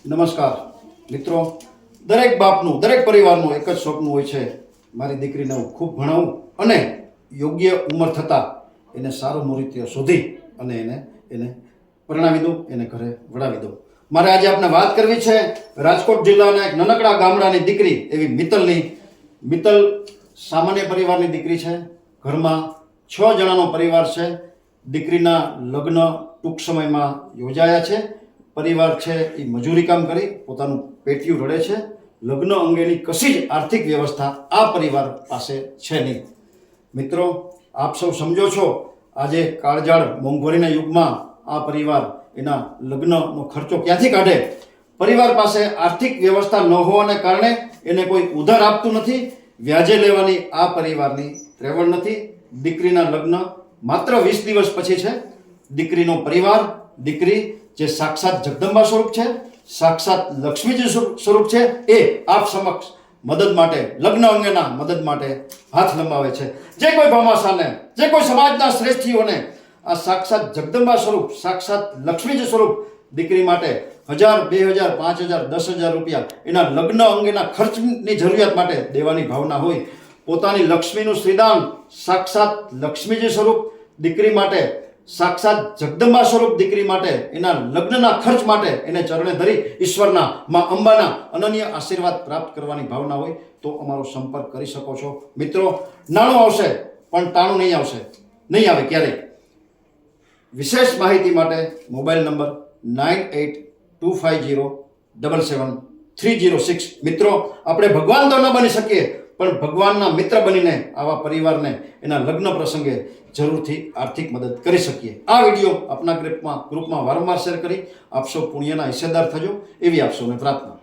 નમસ્કાર મિત્રો, દરેક બાપનું દરેક પરિવારનું એક જ સ્વપ્ન હોય છે, મારી દીકરીને હું ખૂબ ભણાવું અને યોગ્ય ઉંમર થતાં એને સારું મૂર્તિ શોધી અને એને પરણાવી દઉં, એને ઘરે વડાવી દઉં. મારે આજે આપણે વાત કરવી છે રાજકોટ જિલ્લાના એક નાનકડા ગામડાની દીકરી એવી મિત્તલની. મિત્તલ સામાન્ય પરિવારની દીકરી છે. ઘરમાં 6 જણાનો પરિવાર છે. દીકરીના લગ્ન ટૂંક સમયમાં યોજાયા છે. પરિવાર છે એ મજૂરી કામ કરી પોતાનું પેટીયું રડે છે. લગ્ન અંગેની કશી જ આર્થિક વ્યવસ્થા આ પરિવાર પાસે છે નહીં. મિત્રો, આપ સૌ સમજો છો, આજે કાળજાળ મોંઘવારીના યુગમાં આ પરિવાર એના લગ્નનો ખર્ચો ક્યાંથી કાઢે? પરિવાર પાસે આર્થિક વ્યવસ્થા ન હોવાને કારણે એને કોઈ ઉધાર આપતું નથી. વ્યાજે લેવાની આ પરિવારની ત્રેવડ નથી. દીકરીના લગ્ન માત્ર 20 દિવસ પછી છે. દીકરીનો પરિવાર, દીકરી જે સાક્ષાત જગદંબા સ્વરૂપ છે, સાક્ષાત લક્ષ્મીજી સ્વરૂપ છે, એ આપ સમક્ષ મદદ માટે, લગ્ન અંગેના મદદ માટે હાથ લંબાવે છે. જે કોઈ ભામાશાને, જે કોઈ સમાજના શ્રેષ્ઠીઓને આ સાક્ષાત જગદંબા સ્વરૂપ, સાક્ષાત લક્ષ્મીજી સ્વરૂપ દીકરી માટે 1000, 2000, 5000, 10,000 રૂપિયા એના લગ્ન અંગેના ખર્ચની જરૂરિયાત માટે દેવાની ભાવના હોય, પોતાની લક્ષ્મીનું શ્રીદાન, સાક્ષાત લક્ષ્મીજી સ્વરૂપ દીકરી માટે, સાક્ષાત જગદંબા સ્વરૂપ દીકરી માટે એના લગ્નના ખર્ચ માટે એને ચરણે ધરી ઈશ્વરના, મા અંબાના અનન્ય આશીર્વાદ પ્રાપ્ત કરવાની ભાવના હોય તો અમારો સંપર્ક કરી શકો છો. મિત્રો, નાણું આવશે પણ ટાણું નહીં આવશે, નહીં આવે ક્યારેય. વિશેષ માહિતી માટે મોબાઈલ નંબર 9825077306. મિત્રો, આપણે ભગવાન તો ન બની શકીએ પણ ભગવાનના મિત્ર બનીને આવા પરિવારને એના લગ્ન પ્રસંગે જરૂરથી આર્થિક મદદ કરી શકીએ. આ વિડીયો આપના ગ્રુપમાં વારંવાર શેર કરી આપ સૌ પુણ્યના હિસ્સેદાર થજો એવી આપ સૌને પ્રાર્થના.